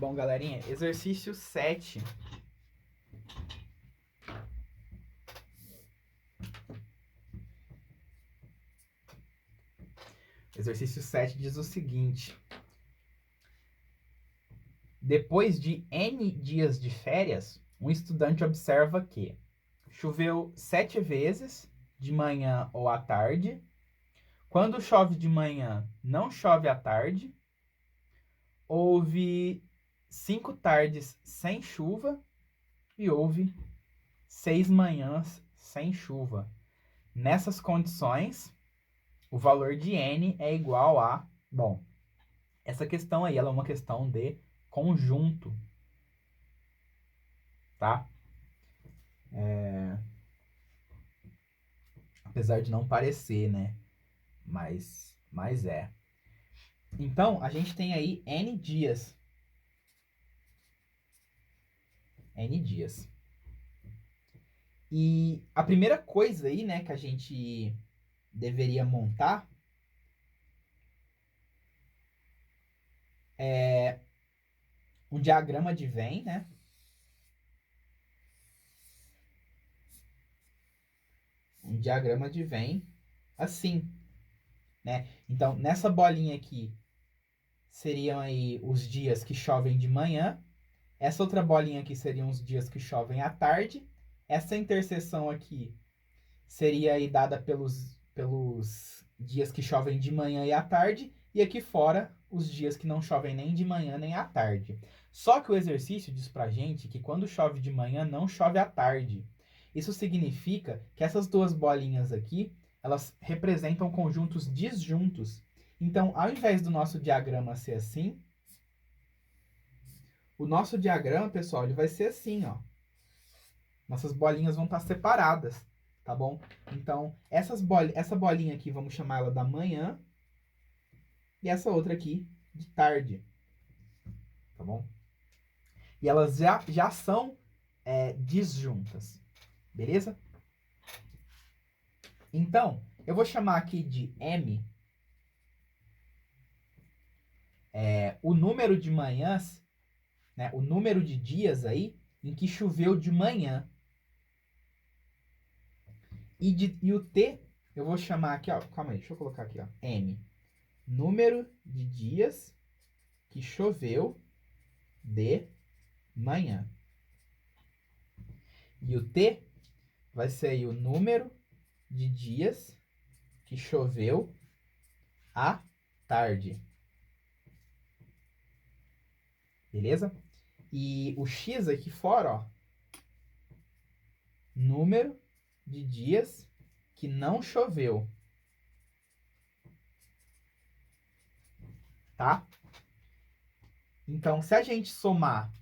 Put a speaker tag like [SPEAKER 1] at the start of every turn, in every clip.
[SPEAKER 1] Bom, galerinha, exercício 7. Exercício 7 diz o seguinte: depois de N dias de férias, um estudante observa que choveu 7 vezes, de manhã ou à tarde. Quando chove de manhã, não chove à tarde. Houve 5 tardes sem chuva e houve 6 manhãs sem chuva. Nessas condições, o valor de N é igual a... Bom, essa questão aí ela é uma questão de conjunto, tá? Apesar de não parecer, né? Mas é. Então, a gente tem aí N dias. N dias. E a primeira coisa aí, né, que a gente deveria montar é um diagrama de Venn, né? Um diagrama de Venn assim, né? Então, nessa bolinha aqui seriam aí os dias que chovem de manhã. Essa outra bolinha aqui seriam os dias que chovem à tarde. Essa interseção aqui seria aí dada pelos dias que chovem de manhã e à tarde. E aqui fora, os dias que não chovem nem de manhã nem à tarde. Só que o exercício diz pra gente que quando chove de manhã, não chove à tarde. Isso significa que essas duas bolinhas aqui, elas representam conjuntos disjuntos. Então, ao invés do nosso diagrama ser assim, o nosso diagrama, pessoal, ele vai ser assim, ó. Nossas bolinhas vão estar separadas, tá bom? Então, essa bolinha aqui, vamos chamar ela da manhã. E essa outra aqui, de tarde. Tá bom? E elas já são disjuntas. Beleza? Então, eu vou chamar aqui de M o número de manhãs, né, o número de dias aí em que choveu de manhã. E o T, eu vou chamar aqui, ó. Calma aí, deixa eu colocar aqui, ó. M. Número de dias que choveu de manhã. E o T vai ser aí o número de dias que choveu à tarde. Beleza? E o X aqui fora, ó. Número de dias que não choveu. Tá? Então, se a gente somar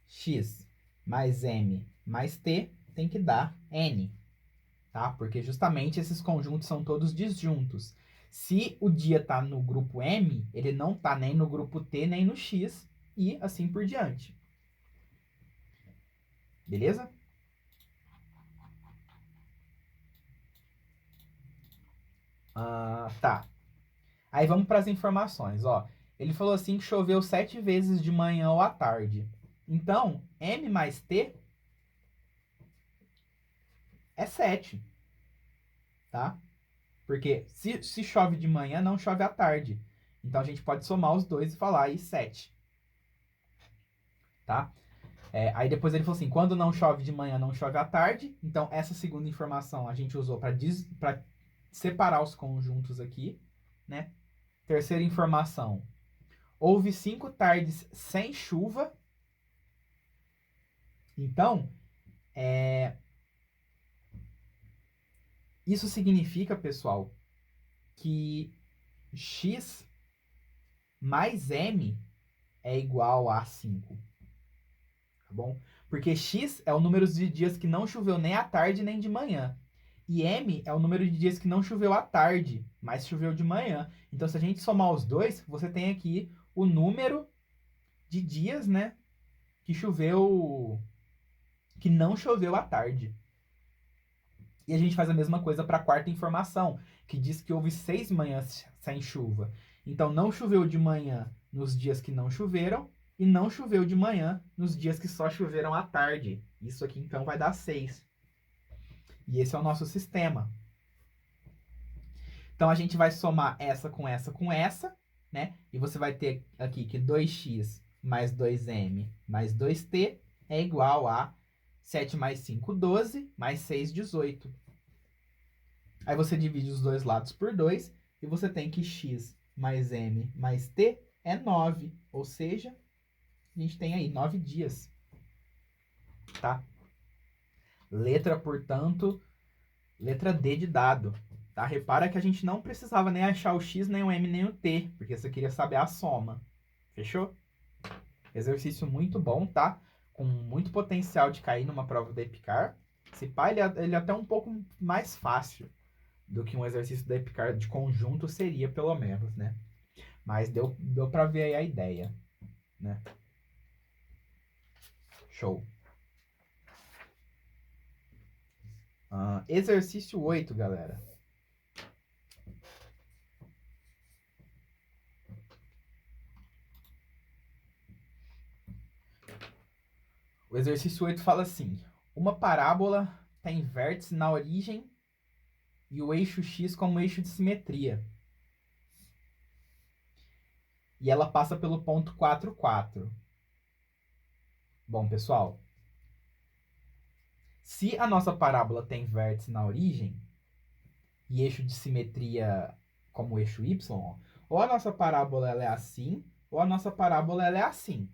[SPEAKER 1] X mais M mais T, tem que dar N. Tá? Porque justamente esses conjuntos são todos disjuntos. Se o dia está no grupo M, ele não está nem no grupo T, nem no X, e assim por diante. Beleza? Tá. Aí vamos para as informações. Ó. Ele falou assim que choveu 7 vezes de manhã ou à tarde. Então, M mais T é 7. Tá? Porque se chove de manhã, não chove à tarde. Então, a gente pode somar os dois e falar aí 7. Tá? Aí depois ele falou assim, quando não chove de manhã, não chove à tarde. Então, essa segunda informação a gente usou para separar os conjuntos aqui, né? Terceira informação, houve 5 tardes sem chuva. Então, isso significa, pessoal, que X mais M é igual a 5. Tá bom? Porque X é o número de dias que não choveu nem à tarde nem de manhã. E M é o número de dias que não choveu à tarde, mas choveu de manhã. Então, se a gente somar os dois, você tem aqui o número de dias, né, que não choveu à tarde. E a gente faz a mesma coisa para a quarta informação, que diz que houve 6 manhãs sem chuva. Então, não choveu de manhã nos dias que não choveram e não choveu de manhã nos dias que só choveram à tarde. Isso aqui, então, vai dar 6. E esse é o nosso sistema. Então, a gente vai somar essa com essa com essa, né? E você vai ter aqui que 2x mais 2m mais 2t é igual a 7 mais 5, 12, mais 6, 18. Aí você divide os dois lados por 2 e você tem que x mais m mais t é 9. Ou seja, a gente tem aí 9 dias. Tá? Letra, portanto, letra D de dado. Tá? Repara que a gente não precisava nem achar o x, nem o m, nem o t, porque você queria saber a soma. Fechou? Exercício muito bom, tá? Com muito potencial de cair numa prova da EPICAR. Esse pá, ele é até um pouco mais fácil do que um exercício da EPICAR de conjunto seria, pelo menos, né? Mas deu para ver aí a ideia, né? Show. Exercício 8, galera. O exercício 8 fala assim: uma parábola tem vértice na origem e o eixo x como eixo de simetria. E ela passa pelo ponto 4, 4. Bom, pessoal, se a nossa parábola tem vértice na origem e eixo de simetria como eixo y, ou a nossa parábola ela é assim, ou a nossa parábola ela é assim.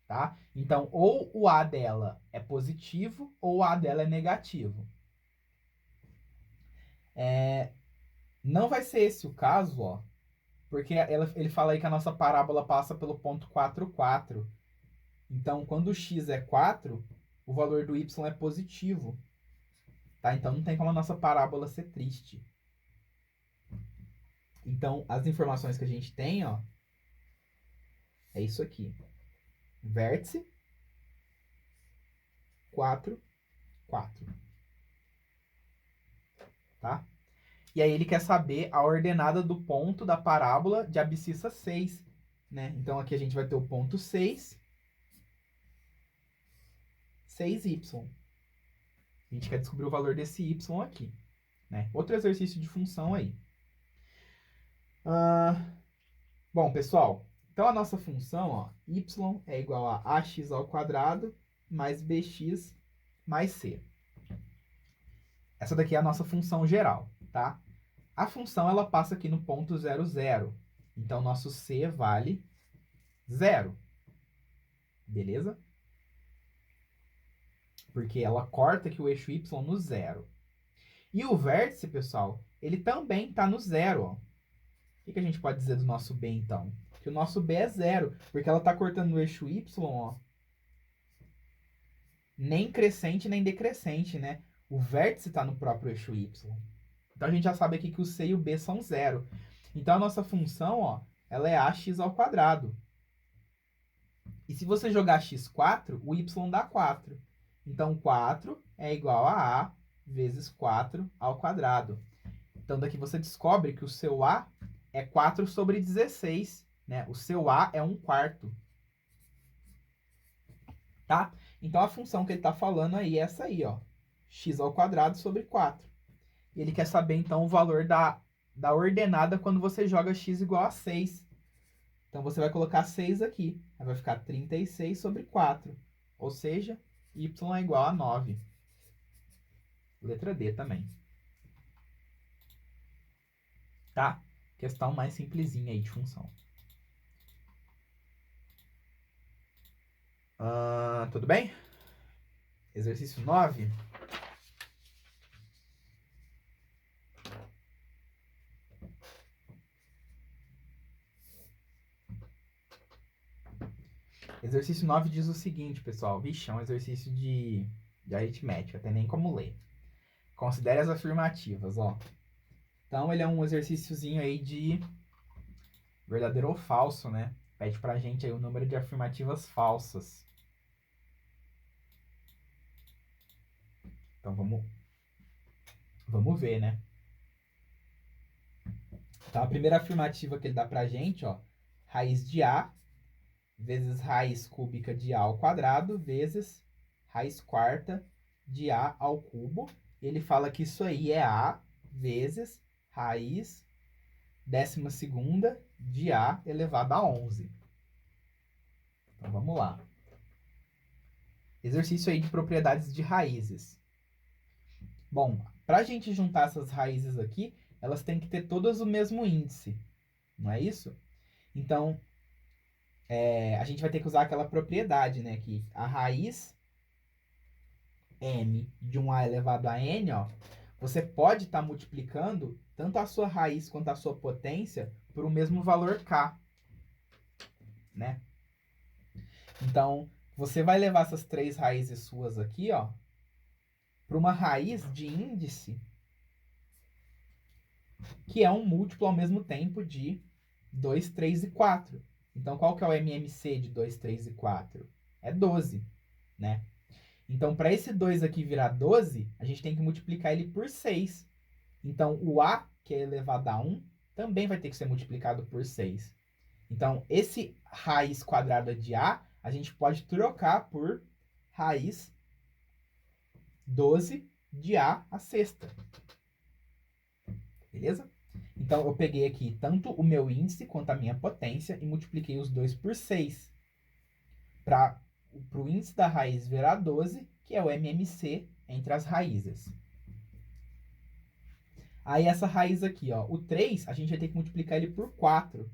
[SPEAKER 1] Tá? Então, ou o A dela é positivo, ou o A dela é negativo. Não vai ser esse o caso, ó, porque ele fala aí que a nossa parábola passa pelo ponto 4, 4. Então, quando o x é 4, o valor do y é positivo. Tá? Então, não tem como a nossa parábola ser triste. Então, as informações que a gente tem, ó, é isso aqui. Vértice 4, 4. Tá? E aí ele quer saber a ordenada do ponto da parábola de abscissa 6. Né? Então aqui a gente vai ter o ponto 6, 6y. A gente quer descobrir o valor desse y aqui. Né? Outro exercício de função aí. Bom, pessoal, então a nossa função, ó, y é igual a ax ao quadrado mais bx mais c. Essa daqui é a nossa função geral, tá? A função, ela passa aqui no ponto 0, 0. Então, nosso c vale 0. Beleza? Porque ela corta aqui o eixo y no 0. E o vértice, pessoal, ele também está no 0. Ó. O que a gente pode dizer do nosso b, então? Que o nosso b é 0, porque ela está cortando o eixo y, ó, nem crescente nem decrescente, né? O vértice está no próprio eixo y. Então, a gente já sabe aqui que o c e o b são 0. Então, a nossa função, ó, ela é ax ao quadrado. E se você jogar x4, o y dá 4. Então, 4 é igual a A vezes 4 ao quadrado. Então, daqui você descobre que o seu A é 4 sobre 16. Né? O seu A é 1/4. Tá? Então, a função que ele está falando aí é essa aí, ó. X ao quadrado sobre 4. E ele quer saber, então, o valor da ordenada quando você joga x igual a 6. Então, você vai colocar 6 aqui. Aí vai ficar 36 sobre 4. Ou seja, y é igual a 9. Letra D também. Tá? Questão mais simplesinha aí de função. Tudo bem? Exercício 9. Exercício 9 diz o seguinte, pessoal. Vixe, é um exercício de aritmética, tem nem como ler. Considere as afirmativas, ó. Então, ele é um exercíciozinho aí de verdadeiro ou falso, né? Pede pra gente aí o número de afirmativas falsas. Então, vamos ver, né? Então, a primeira afirmativa que ele dá pra gente, ó, raiz de A vezes raiz cúbica de A ao quadrado vezes raiz quarta de A ao cubo. Ele fala que isso aí é A vezes raiz 12ª de A elevado a 11. Então, vamos lá. Exercício aí de propriedades de raízes. Bom, para a gente juntar essas raízes aqui, elas têm que ter todas o mesmo índice, não é isso? Então, a gente vai ter que usar aquela propriedade, né? Que a raiz m de um a elevado a n, ó, você pode estar multiplicando tanto a sua raiz quanto a sua potência por o mesmo valor k, né? Então, você vai levar essas três raízes suas aqui, ó, para uma raiz de índice que é um múltiplo ao mesmo tempo de 2, 3 e 4. Então, qual que é o MMC de 2, 3 e 4? É 12, né? Então, para esse 2 aqui virar 12, a gente tem que multiplicar ele por 6. Então, o A, que é elevado a 1, também vai ter que ser multiplicado por 6. Então, esse raiz quadrada de A gente pode trocar por raiz 12 de A à sexta. Beleza? Então, eu peguei aqui tanto o meu índice quanto a minha potência e multipliquei os dois por 6. Para o índice da raiz virar 12, que é o MMC entre as raízes. Aí, essa raiz aqui, ó, o 3, a gente vai ter que multiplicar ele por 4.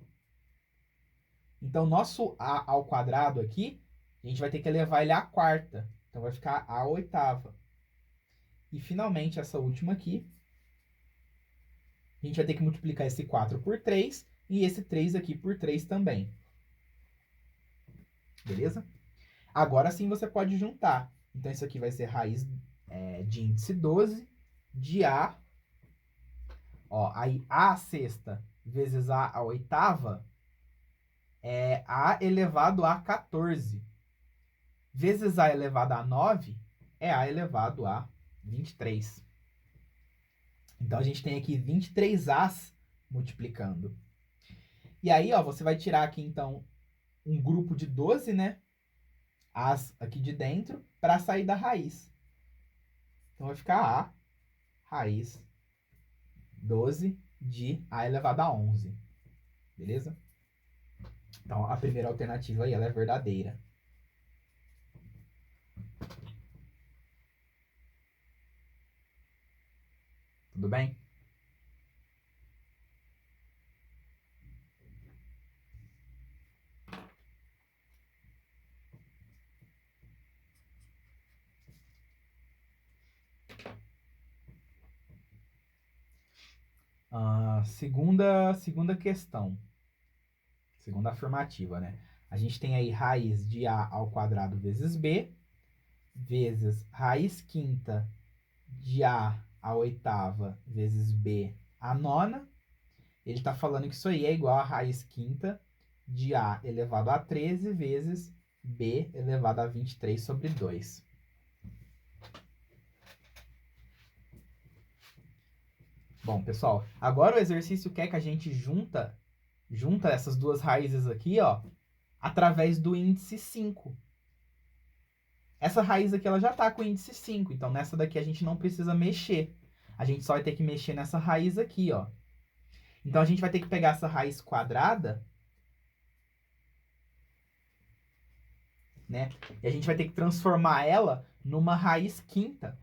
[SPEAKER 1] Então, nosso A ao quadrado aqui, a gente vai ter que elevar ele à quarta. Então, vai ficar A à oitava. E, finalmente, essa última aqui, a gente vai ter que multiplicar esse 4 por 3 e esse 3 aqui por 3 também. Beleza? Agora sim você pode juntar. Então, isso aqui vai ser raiz de índice 12 de A. Ó, aí A à sexta vezes A à oitava é A elevado a 14. Vezes A elevado a 9 é A elevado a 23. Então, a gente tem aqui 23 A's multiplicando. E aí, ó, você vai tirar aqui, então, um grupo de 12, né? As aqui de dentro, para sair da raiz. Então, vai ficar A, raiz 12 de A elevado a 11. Beleza? Então, a primeira alternativa aí, ela é verdadeira. Tudo bem? Segunda questão. Segunda afirmativa, né? A gente tem aí raiz de A ao quadrado vezes B, vezes raiz quinta de A à oitava vezes B à nona. Ele está falando que isso aí é igual a raiz quinta de A elevado a 13 vezes B elevado a 23 sobre 2. Bom, pessoal, agora o exercício quer que a gente junta essas duas raízes aqui, ó, através do índice 5. Essa raiz aqui ela já está com o índice 5, então nessa daqui a gente não precisa mexer. A gente só vai ter que mexer nessa raiz aqui, ó. Então a gente vai ter que pegar essa raiz quadrada, né? E a gente vai ter que transformar ela numa raiz quinta.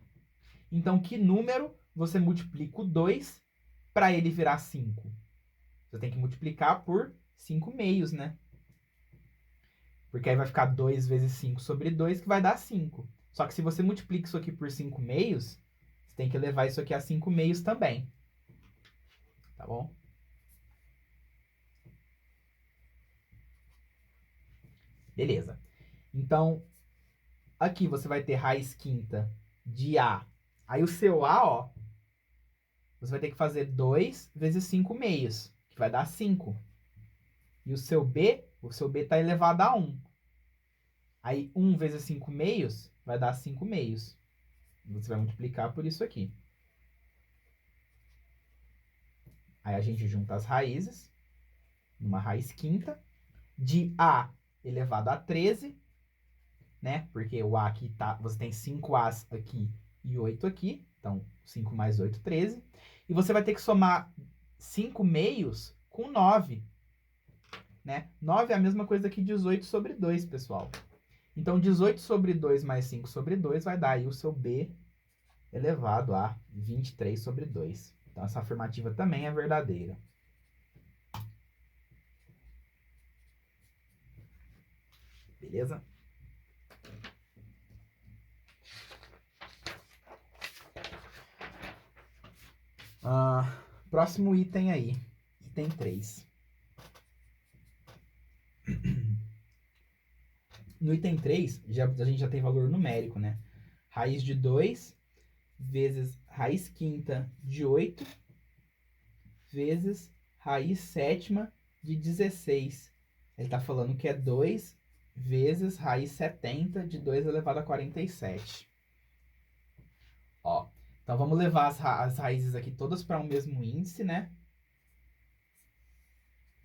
[SPEAKER 1] Então, que número você multiplica o 2 para ele virar 5? Você tem que multiplicar por 5 meios, né? Porque aí vai ficar 2 vezes 5 sobre 2, que vai dar 5. Só que se você multiplica isso aqui por 5 meios, você tem que levar isso aqui a 5 meios também. Tá bom? Beleza. Então, aqui você vai ter raiz quinta de A. Aí o seu A, ó, você vai ter que fazer 2 vezes 5 meios, que vai dar 5. E o seu B está elevado a 1. Aí 1 vezes 5 meios vai dar 5 meios. Você vai multiplicar por isso aqui. Aí a gente junta as raízes, numa raiz quinta, de A elevado a 13, né? Porque o A aqui tá, você tem 5As aqui e 8 aqui, então 5 mais 8, 13. E você vai ter que somar 5 meios com 9, né? 9 é a mesma coisa que 18 sobre 2, pessoal. Então 18 sobre 2 mais 5 sobre 2 vai dar aí o seu B elevado a 23 sobre 2. Então essa afirmativa também é verdadeira. Beleza? Próximo item aí. Item 3. No item 3, a gente já tem valor numérico, né? Raiz de 2 vezes raiz quinta de 8 vezes raiz sétima de 16. Ele está falando que é 2 vezes raiz 70 de 2 elevado a 47. Ó, então vamos levar as raízes aqui todas para um mesmo índice, né?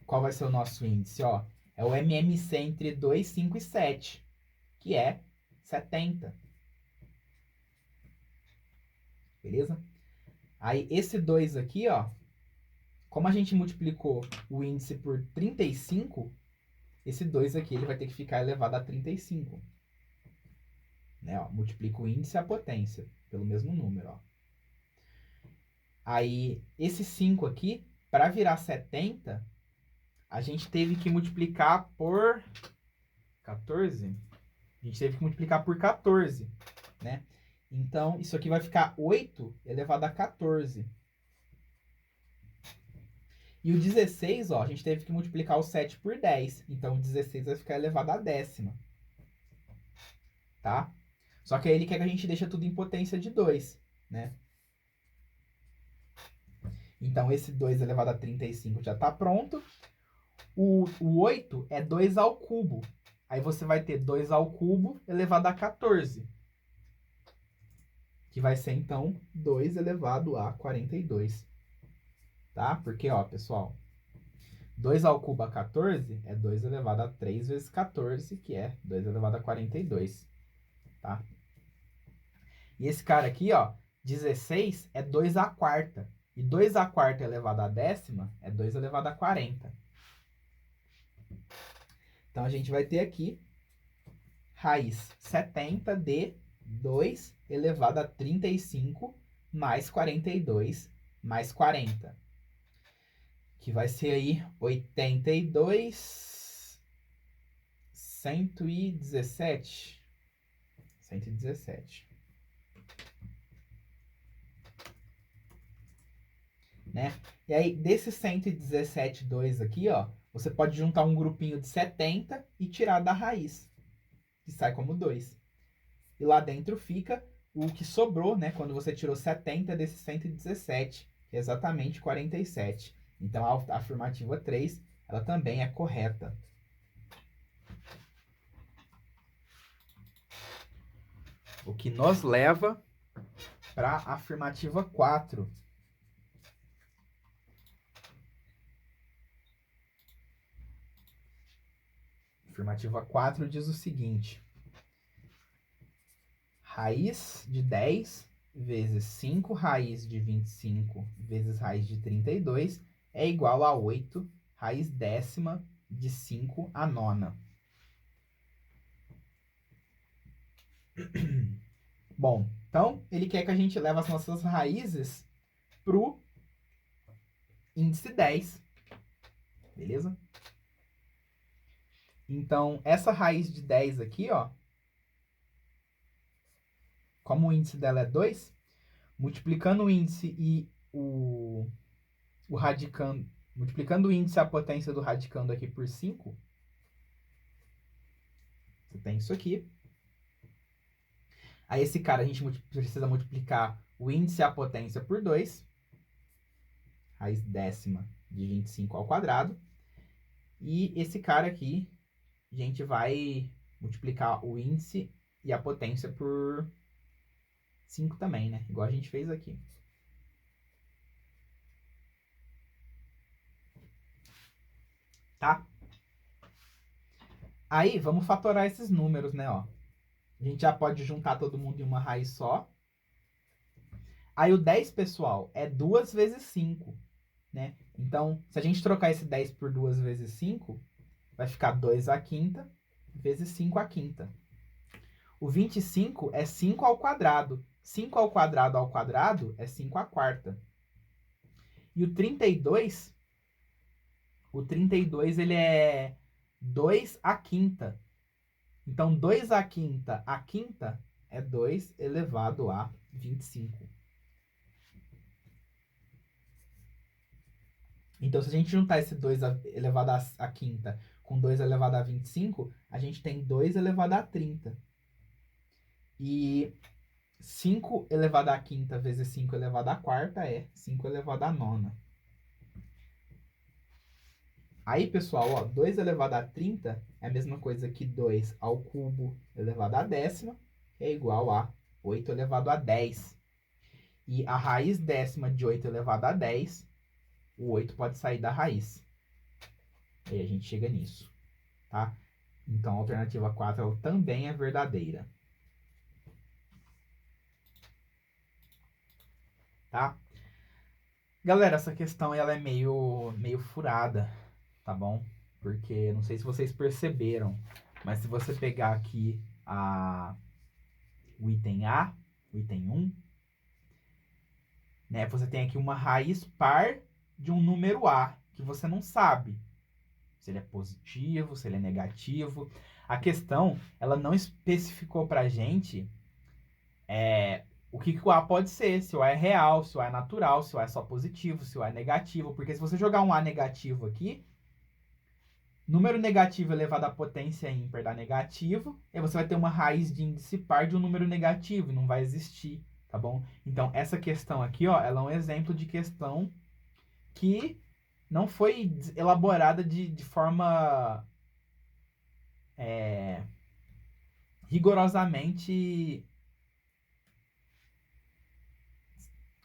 [SPEAKER 1] Qual vai ser o nosso índice? Ó, é o MMC entre 2, 5 e 7, que é 70. Beleza? Aí esse 2 aqui, ó, como a gente multiplicou o índice por 35, esse 2 aqui ele vai ter que ficar elevado a 35. Né, ó, multiplica o índice e a potência pelo mesmo número, ó. Aí, esse 5 aqui, para virar 70, a gente teve que multiplicar por 14. A gente teve que multiplicar por 14, né? Então, isso aqui vai ficar 8 elevado a 14. E o 16, ó, a gente teve que multiplicar o 7 por 10. Então, o 16 vai ficar elevado a décima. Tá? Só que aí ele quer que a gente deixe tudo em potência de 2, né? Então, esse 2 elevado a 35 já está pronto. O 8 é 2 ao cubo. Aí você vai ter 2 ao cubo elevado a 14. Que vai ser, então, 2 elevado a 42. Tá? Porque, ó, pessoal, 2 ao cubo a 14 é 2 elevado a 3 vezes 14, que é 2 elevado a 42. Tá? E esse cara aqui, ó, 16 é 2 à quarta. E 2 à quarta elevado a décima é 2 elevado a 40. Então, a gente vai ter aqui raiz 70 de 2 elevado a 35 mais 42 mais 40. Que vai ser aí 82, 117. 117. Né? E aí, desse 117,2 aqui, ó, você pode juntar um grupinho de 70 e tirar da raiz, que sai como 2. E lá dentro fica o que sobrou, né? Quando você tirou 70 desse 117, que é exatamente 47. Então, a afirmativa 3, ela também é correta. O que nos leva para a afirmativa 4. Afirmativa 4 diz o seguinte: raiz de 10 vezes 5 raiz de 25 vezes raiz de 32 é igual a 8 raiz décima de 5 à nona. Bom, então ele quer que a gente leve as nossas raízes pro índice 10. Beleza? Então, essa raiz de 10 aqui, ó, como o índice dela é 2, multiplicando o índice e o radicando, multiplicando o índice e a potência do radicando aqui por 5, você tem isso aqui. Aí esse cara a gente precisa multiplicar o índice e a potência por 2, raiz décima de 25 ao quadrado. E esse cara aqui, a gente vai multiplicar o índice e a potência por 5 também, né? Igual a gente fez aqui. tá? Aí, vamos fatorar esses números, né, ó. A gente já pode juntar todo mundo em uma raiz só. Aí o 10, pessoal, é 2 vezes 5, né? Então, se a gente trocar esse 10 por 2 vezes 5, vai ficar 2 à quinta vezes 5 à quinta. O 25 é 5 ao quadrado. 5 ao quadrado é 5 à quarta. E o 32 ele é 2 à quinta. Então, 2 à quinta é 2 elevado a 25. Então, se a gente juntar esse 2 elevado à quinta com 2 elevado a 25, a gente tem 2 elevado a 30. E 5 elevado à quinta vezes 5 elevado à quarta é 5 elevado à nona. Aí, pessoal, ó, 2 elevado a 30 é a mesma coisa que 2 ao cubo elevado à décima, que é igual a 8 elevado a 10. E a raiz décima de 8 elevado a 10, o 8 pode sair da raiz. Aí a gente chega nisso, tá? Então, a alternativa 4 ela também é verdadeira. Tá? Galera, essa questão ela é meio furada, tá bom? Porque, não sei se vocês perceberam, mas se você pegar aqui o item A, o item 1, né? Você tem aqui uma raiz par de um número A, que você não sabe se ele é positivo, se ele é negativo. A questão, ela não especificou pra gente o que o A pode ser, se o A é real, se o A é natural, se o A é só positivo, se o A é negativo. Porque se você jogar um A negativo aqui, número negativo elevado à potência ímpar dá negativo, e você vai ter uma raiz de índice par de um número negativo, e não vai existir, tá bom? Então, essa questão aqui, ó, ela é um exemplo de questão que não foi elaborada de forma rigorosamente...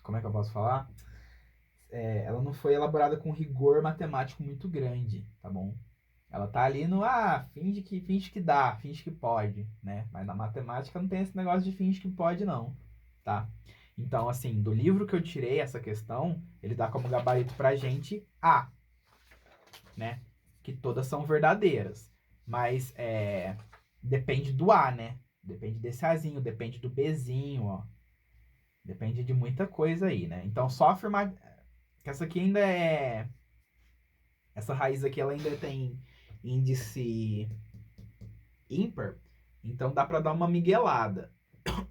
[SPEAKER 1] Como é que eu posso falar? Ela não foi elaborada com rigor matemático muito grande, tá bom? Ela tá ali no, finge que dá, finge que pode, né? Mas na matemática não tem esse negócio de finge que pode, não, tá? Então, assim, do livro que eu tirei essa questão, ele dá como gabarito pra gente A, né? Que todas são verdadeiras. Mas, depende do A, né? Depende desse Azinho, depende do Bzinho, ó. Depende de muita coisa aí, né? Então, só afirmar que essa aqui ainda é... Essa raiz aqui, ela ainda tem índice ímpar, então dá para dar uma miguelada.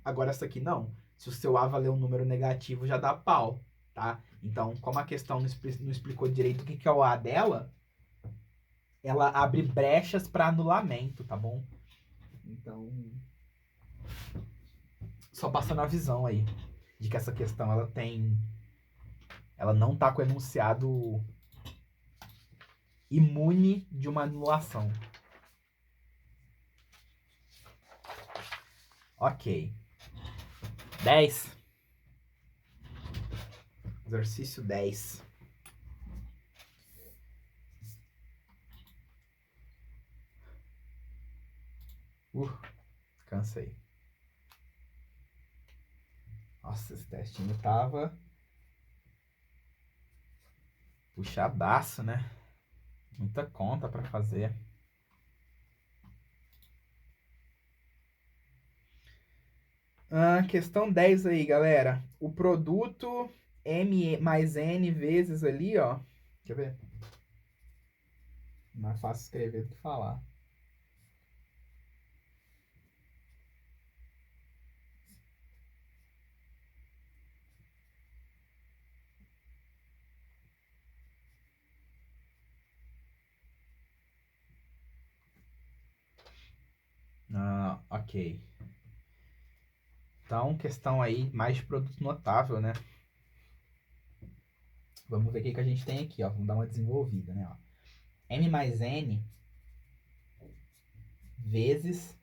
[SPEAKER 1] Agora essa aqui não. Se o seu A valer um número negativo, já dá pau, tá? Então, como a questão não explicou direito o que é o A dela, ela abre brechas para anulamento, tá bom? Então, só passando a visão aí de que essa questão ela não tá com o enunciado imune de uma anulação. Ok. 10. Exercício 10. Cansei. Nossa, esse testinho tava puxadaço, né? Muita conta para fazer. Questão 10 aí, galera. O produto M mais N vezes ali, ó. Quer ver? Mais fácil escrever do que falar. Ok. Então, questão aí mais de produto notável, né? Vamos ver o que a gente tem aqui, ó. Vamos dar uma desenvolvida, né? Ó. M mais N vezes...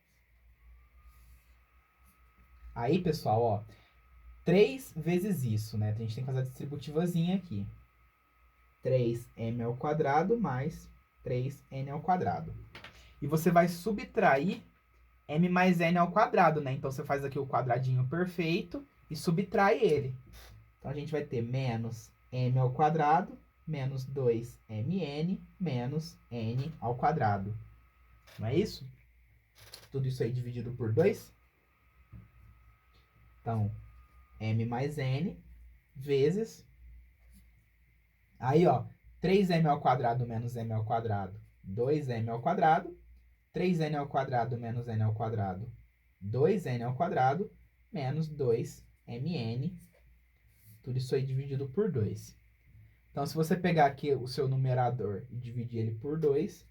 [SPEAKER 1] Aí, pessoal, ó. 3 vezes isso, né? A gente tem que fazer a distributivazinha aqui. 3m ao quadrado mais 3n ao quadrado. E você vai subtrair m mais n ao quadrado, né? Então, você faz aqui o quadradinho perfeito e subtrai ele. Então, a gente vai ter menos m ao quadrado menos 2mn menos n ao quadrado. Não é isso? Tudo isso aí dividido por 2. Então, m mais n vezes... Aí, ó, 3m ao quadrado menos m ao quadrado, 2m ao quadrado. 3n ao quadrado menos n ao quadrado, 2n ao quadrado, menos 2mn. Tudo isso aí dividido por 2. Então, se você pegar aqui o seu numerador e dividir ele por 2,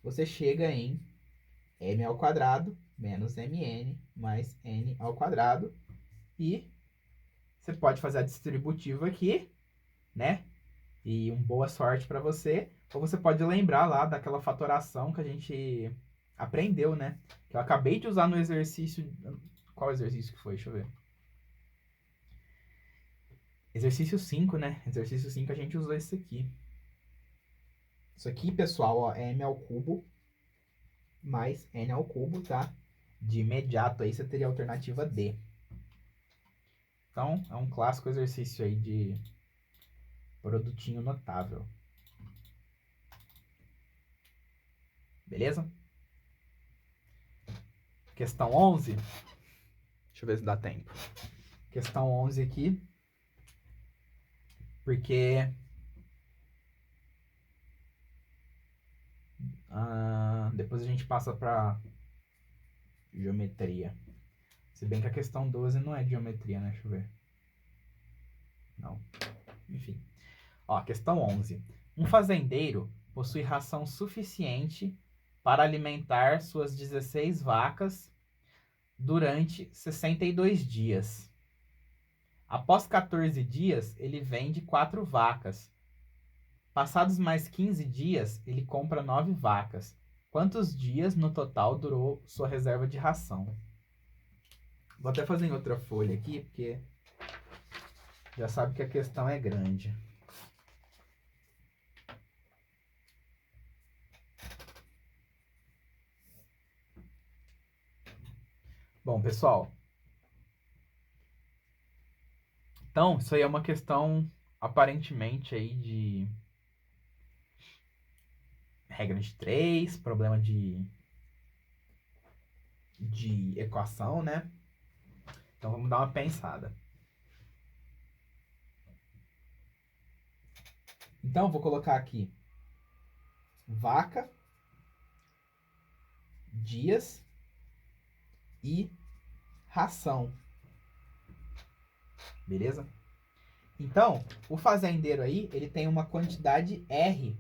[SPEAKER 1] você chega em m ao quadrado menos mn mais n ao quadrado. E você pode fazer a distributiva aqui, né? E boa sorte para você. Ou você pode lembrar lá daquela fatoração que a gente aprendeu, né? Que eu acabei de usar no exercício... Qual exercício que foi? Deixa eu ver. Exercício 5, né? Exercício 5 a gente usou esse aqui. Isso aqui, pessoal, ó, é m ao cubo mais n ao cubo, tá? De imediato aí você teria a alternativa D. Então, é um clássico exercício aí de produtinho notável. Beleza? Questão 11. Deixa eu ver se dá tempo. Questão 11 aqui. Porque... depois a gente passa para geometria. Se bem que a questão 12 não é de geometria, né? Deixa eu ver. Não. Enfim. Ó, questão 11. Um fazendeiro possui ração suficiente para alimentar suas 16 vacas durante 62 dias. Após 14 dias, ele vende 4 vacas. Passados mais 15 dias, ele compra 9 vacas. Quantos dias no total durou sua reserva de ração? Vou até fazer em outra folha aqui, porque já sabe que a questão é grande. Bom, pessoal. Então, isso aí é uma questão, aparentemente, aí de regra de 3, problema de equação, né? Então, vamos dar uma pensada. Então, vou colocar aqui vaca, dias e ração. Beleza? Então, o fazendeiro aí, ele tem uma quantidade R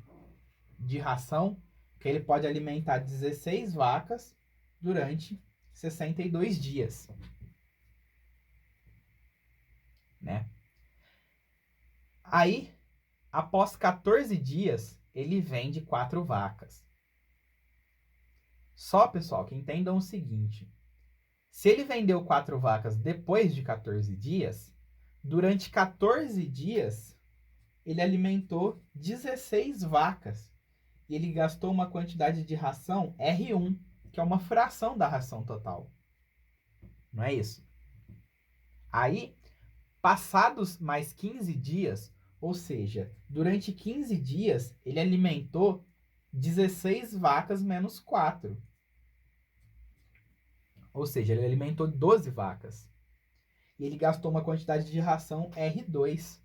[SPEAKER 1] de ração que ele pode alimentar 16 vacas durante 62 dias. Né? Aí, após 14 dias, ele vende 4 vacas. Só, pessoal, que entendam o seguinte. Se ele vendeu 4 vacas depois de 14 dias, durante 14 dias, ele alimentou 16 vacas. E ele gastou uma quantidade de ração R1, que é uma fração da ração total. Não é isso? Aí, passados mais 15 dias, ou seja, durante 15 dias, ele alimentou 16 vacas menos 4. Ou seja, ele alimentou 12 vacas. E ele gastou uma quantidade de ração R2.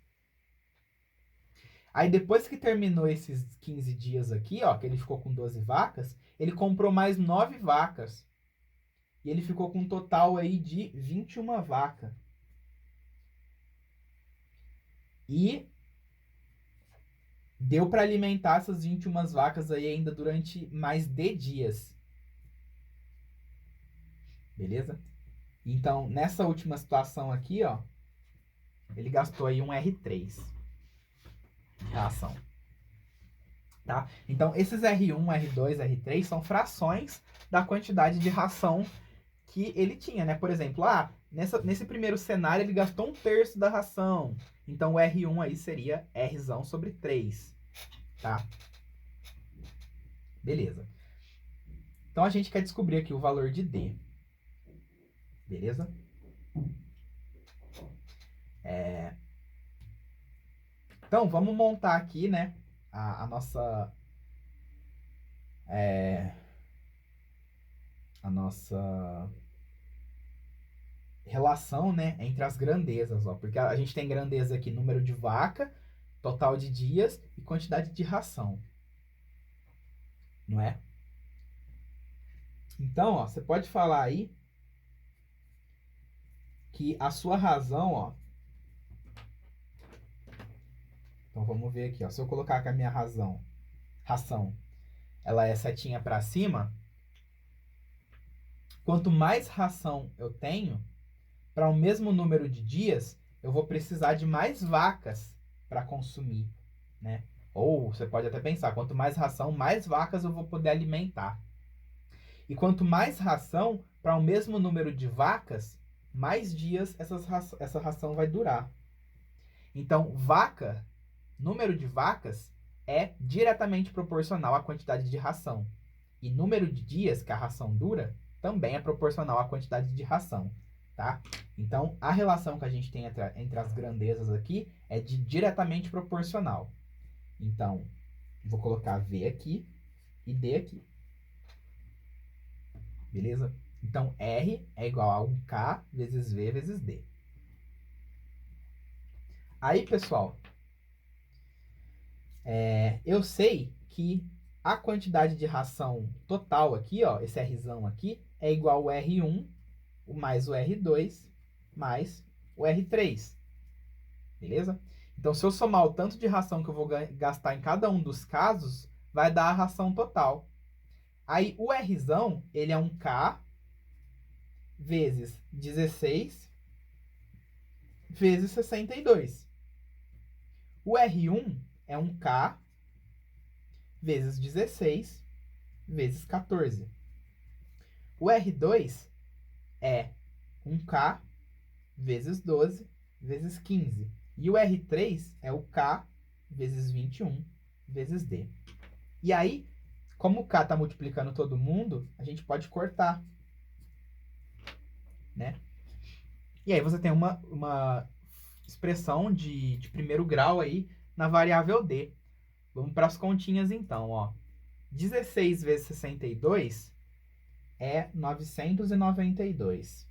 [SPEAKER 1] Aí depois que terminou esses 15 dias aqui, ó, que ele ficou com 12 vacas, ele comprou mais 9 vacas. E ele ficou com um total aí de 21 vacas. E deu para alimentar essas 21 vacas aí ainda durante mais de dias. Beleza? Então, nessa última situação aqui, ó, ele gastou aí um R3 de ração. Tá? Então, esses R1, R2, R3 são frações da quantidade de ração que ele tinha, né? Por exemplo, nesse primeiro cenário ele gastou 1/3 da ração. Então, o R1 aí seria Rzão sobre 3, tá? Beleza. Então, a gente quer descobrir aqui o valor de D. Beleza? Então, vamos montar aqui, né, a nossa... a nossa relação, né, entre as grandezas, ó. Porque a gente tem grandeza aqui, número de vaca, total de dias e quantidade de ração. Não é? Então, ó, você pode falar aí que a sua razão, ó... Então, vamos ver aqui, ó. Se eu colocar que a minha ração, ela é setinha para cima, quanto mais ração eu tenho, para o mesmo número de dias, eu vou precisar de mais vacas para consumir, né? Ou você pode até pensar, quanto mais ração, mais vacas eu vou poder alimentar. E quanto mais ração, para o mesmo número de vacas, mais dias essa ração vai durar. Então, número de vacas é diretamente proporcional à quantidade de ração. E número de dias que a ração dura também é proporcional à quantidade de ração, tá? Então, a relação que a gente tem entre as grandezas aqui é diretamente proporcional. Então, vou colocar V aqui e D aqui. Beleza? Então, R é igual a 1K vezes V vezes D. Aí, pessoal, eu sei que a quantidade de ração total aqui, ó, esse Rzão aqui, é igual ao R1 mais o R2 mais o R3. Beleza? Então, se eu somar o tanto de ração que eu vou gastar em cada um dos casos, vai dar a ração total. Aí, o Rzão, ele é 1K vezes 16 vezes 62. O R1 é 1K vezes 16 vezes 14. O R2 é 1K vezes 12 vezes 15. E o R3 é o K vezes 21 vezes D. E aí, como o K está multiplicando todo mundo, a gente pode cortar, né? E aí você tem uma expressão de primeiro grau aí na variável D. Vamos para as continhas então, ó. 16 vezes 62 é 992.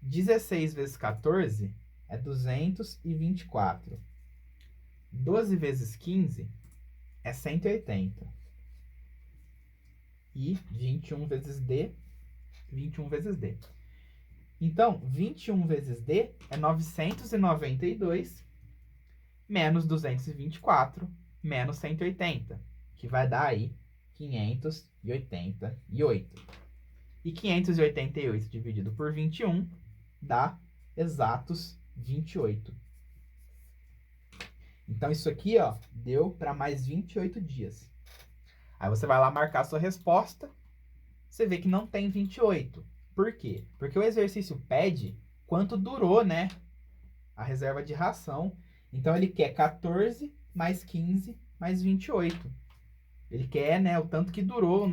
[SPEAKER 1] 16 vezes 14 é 224. 12 vezes 15 é 180. E 21 vezes D, 21 vezes D. Então, 21 vezes D é 992 menos 224 menos 180, que vai dar aí 588. E 588 dividido por 21 dá exatos 28. Então, isso aqui, ó, deu para mais 28 dias. Aí você vai lá marcar a sua resposta, você vê que não tem 28. Por quê? Porque o exercício pede quanto durou, né, a reserva de ração. Então, ele quer 14 mais 15 mais 28. Ele quer, né, o tanto que durou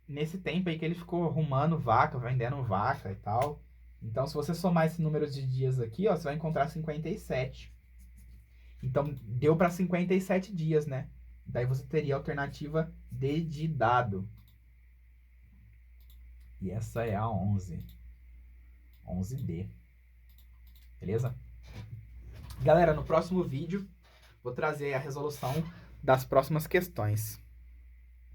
[SPEAKER 1] nesse tempo aí que ele ficou arrumando vaca, vendendo vaca e tal. Então, se você somar esse número de dias aqui, ó, você vai encontrar 57. Então, deu para 57 dias, né? Daí você teria a alternativa D de dado. E essa é a 11. 11D. Beleza? Galera, no próximo vídeo, vou trazer a resolução das próximas questões.